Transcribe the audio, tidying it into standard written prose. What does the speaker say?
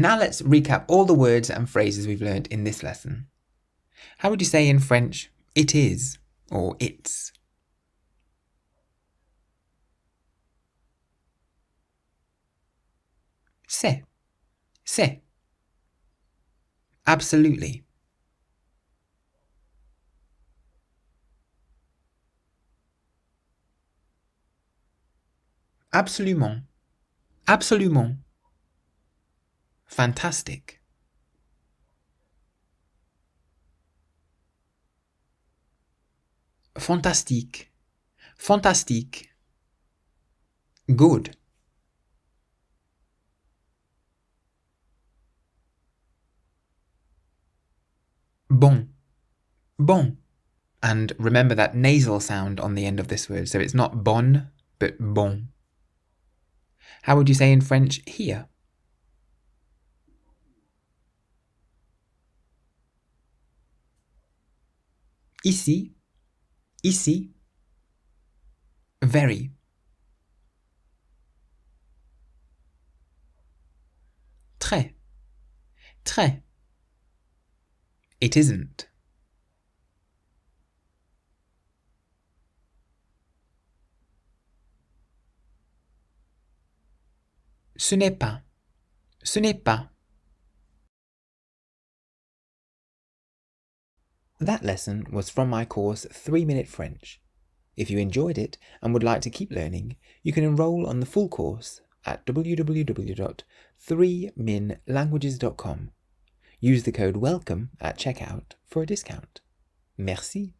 Now let's recap all the words and phrases we've learned in this lesson. How would you say in French, it is, or it's? C'est. Absolutely. Absolument. Absolument. Fantastique. Fantastique. Fantastique. Good. Bon. Bon. And remember that nasal sound on the end of this word, so it's not bon, but bon. How would you say in French here? Ici. Ici. Very. Très. Très. It isn't. Ce n'est pas. Ce n'est pas. That lesson was from my course 3-Minute French. If you enjoyed it and would like to keep learning, you can enroll on the full course at www.3minlanguages.com. Use the code WELCOME at checkout for a discount. Merci.